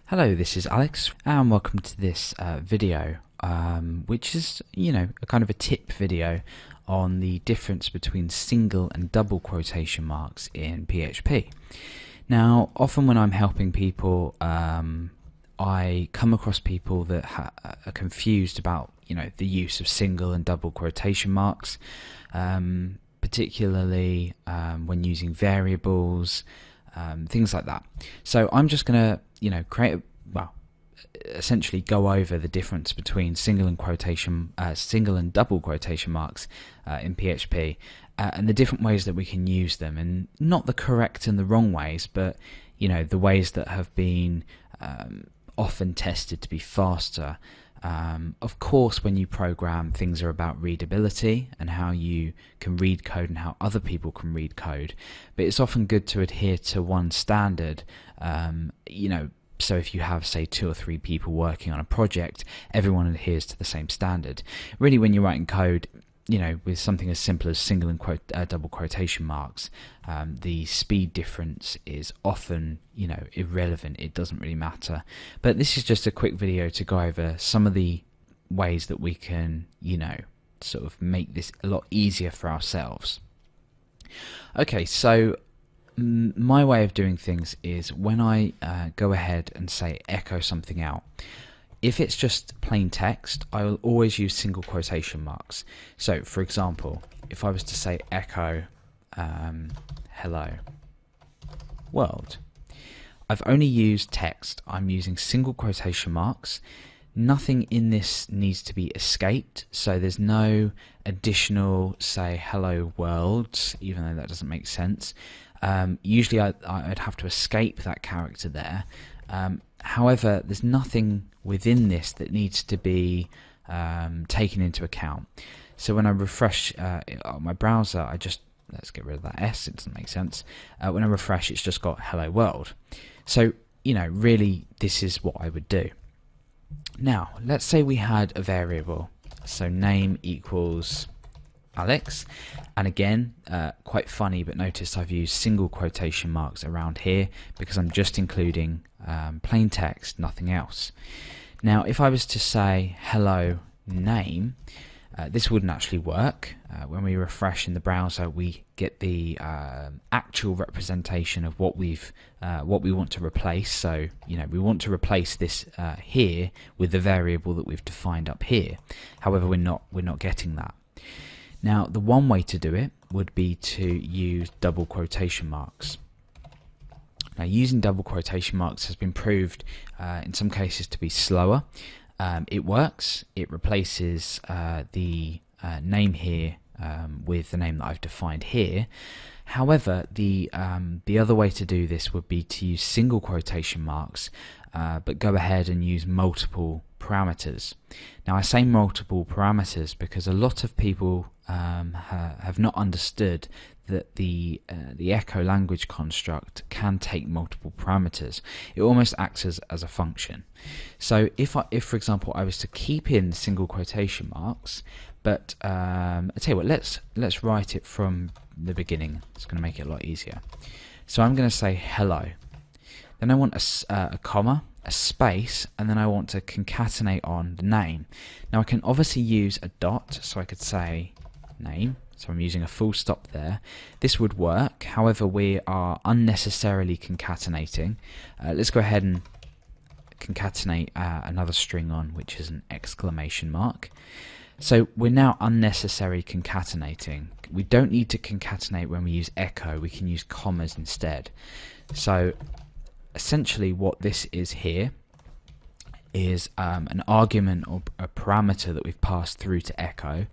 Hello, this is Alex, and welcome to this video, which is, a kind of a tip video on the difference between single and double quotation marks in PHP. Now, often when I'm helping people, I come across people that are confused about, the use of single and double quotation marks, particularly when using variables, things like that. So I'm just going to essentially go over the difference between single and double quotation marks in PHP, and the different ways that we can use them, and not the correct and the wrong ways, but the ways that have been often tested to be faster. Of course, when you program, things are about readability and how you can read code and how other people can read code, but it's often good to adhere to one standard. So if you have, say, 2 or 3 people working on a project, everyone adheres to the same standard. Really, when you're writing code, with something as simple as single and double quotation marks, the speed difference is often, irrelevant. It doesn't really matter. But this is just a quick video to go over some of the ways that we can, sort of make this a lot easier for ourselves. Okay, so my way of doing things is when I go ahead and say echo something out, if it's just plain text, I will always use single quotation marks. So, for example, if I was to say echo hello world, I've only used text. I'm using single quotation marks. Nothing in this needs to be escaped, so there's no additional, say, hello world, even though that doesn't make sense. Usually I'd have to escape that character there. However, there's nothing within this that needs to be taken into account. So when I refresh on my browser, let's get rid of that S, it doesn't make sense. When I refresh, it's just got hello world. So, really this is what I would do. Now, let's say we had a variable. So name equals Alex, and again, quite funny, but notice I've used single quotation marks around here because I'm just including plain text, nothing else. Now, if I was to say hello name, this wouldn't actually work. When we refresh in the browser, we get the actual representation of what we want to replace. So, we want to replace this here with the variable that we've defined up here. However, we're not getting that. Now, the one way to do it would be to use double quotation marks. Now, using double quotation marks has been proved in some cases to be slower. It works. It replaces the name here with the name that I've defined here. However, the other way to do this would be to use single quotation marks, but go ahead and use multiple parameters. Now, I say multiple parameters because a lot of people have not understood that the echo language construct can take multiple parameters. It almost acts as a function. So if for example I was to keep in single quotation marks, but I tell you what, let's write it from the beginning. It's going to make it a lot easier. So I'm going to say hello. Then I want a comma, a space, and then I want to concatenate on the name. Now I can obviously use a dot, so I could say name. So I'm using a full stop there. This would work. However, we are unnecessarily concatenating. Let's go ahead and concatenate another string on, which is an exclamation mark. So we're now unnecessary concatenating. We don't need to concatenate when we use echo. We can use commas instead. So essentially what this is here is an argument or a parameter that we've passed through to echo.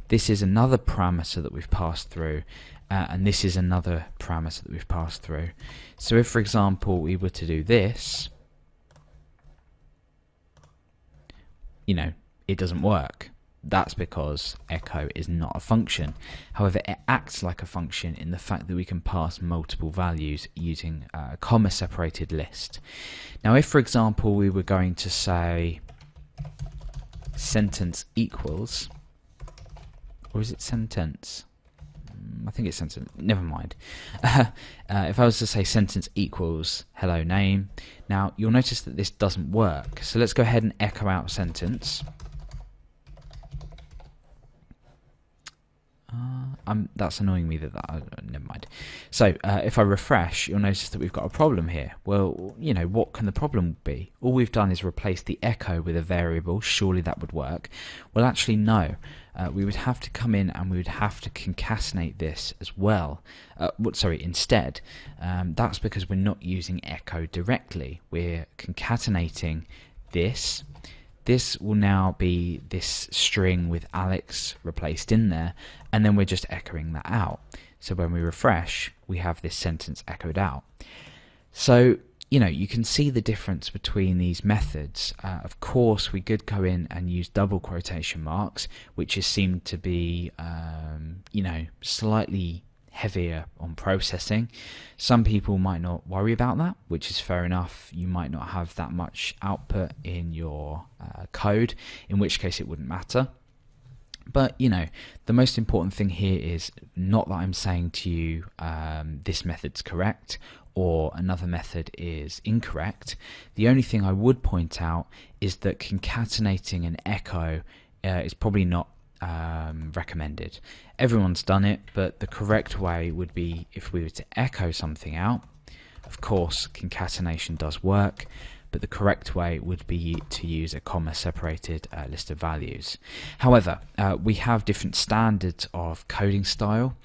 This is another parameter that we've passed through, and this is another parameter that we've passed through. So if, for example, we were to do this, it doesn't work. That's because echo is not a function. However, it acts like a function in the fact that we can pass multiple values using a comma-separated list. Now, if, for example, we were going to say sentence equals, or is it sentence? I think it's sentence. Never mind. If I was to say sentence equals hello name, now you'll notice that this doesn't work. So let's go ahead and echo out sentence. That's annoying me never mind. So if I refresh, you'll notice that we've got a problem here. Well, you know, what can the problem be? All we've done is replace the echo with a variable. Surely that would work. Well, actually, no. We would have to come in and we would have to concatenate this as well. Instead. That's because we're not using echo directly. We're concatenating this. This will now be this string with Alex replaced in there, and then we're just echoing that out. So when we refresh, we have this sentence echoed out. So, you know, you can see the difference between these methods. Of course, we could go in and use double quotation marks, which is seemed to be, you know, slightly heavier on processing. Some people might not worry about that, which is fair enough. You might not have that much output in your code, in which case it wouldn't matter. But, you know, the most important thing here is not that I'm saying to you this method's correct or another method is incorrect. The only thing I would point out is that concatenating an echo is probably not recommended. Everyone's done it, but the correct way would be if we were to echo something out. Of course, concatenation does work, but the correct way would be to use a comma-separated list of values. However, we have different standards of coding style,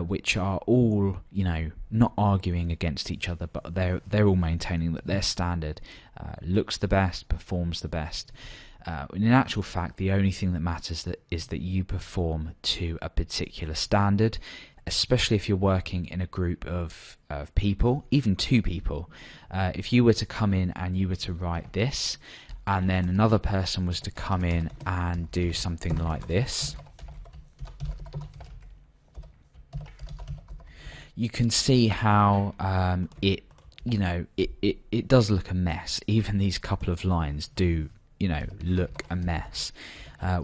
which are all, you know, not arguing against each other, but they're all maintaining that their standard looks the best, performs the best. In actual fact, the only thing that matters is that you perform to a particular standard, especially if you're working in a group of people, even two people. If you were to come in and you were to write this, and then another person was to come in and do something like this, you can see how it does look a mess. Even these couple of lines do, you know, look a mess.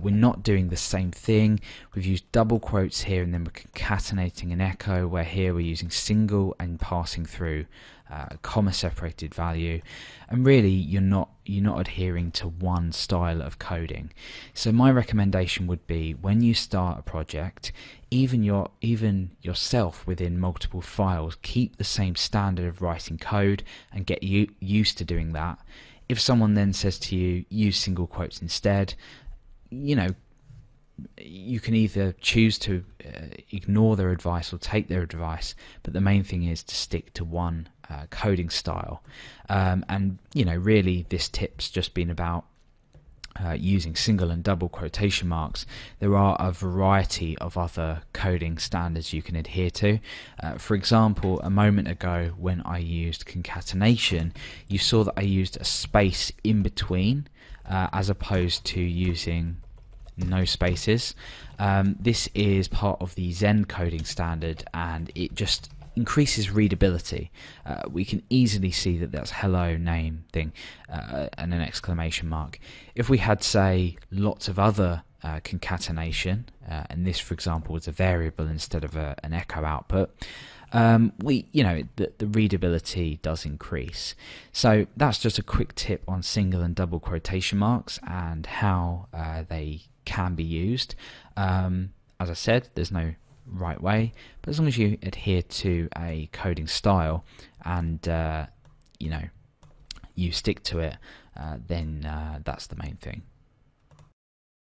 We're not doing the same thing. We've used double quotes here, and then we're concatenating an echo, where here we're using single and passing through a comma separated value, and really you're not adhering to one style of coding. So my recommendation would be, when you start a project, even yourself within multiple files, keep the same standard of writing code and get used to doing that. If someone then says to you, use single quotes instead, you know, you can either choose to ignore their advice or take their advice, but the main thing is to stick to one coding style. And, you know, really this tip's just been about using single and double quotation marks. There are a variety of other coding standards you can adhere to. For example, a moment ago when I used concatenation, you saw that I used a space in between as opposed to using no spaces. This is part of the Zen coding standard, and it just increases readability. We can easily see that that's hello name thing and an exclamation mark. If we had, say, lots of other concatenation, and this, for example, was a variable instead of an echo output, the readability does increase. So that's just a quick tip on single and double quotation marks and how they can be used. As I said, there's no right way, but as long as you adhere to a coding style and you stick to it, then that's the main thing.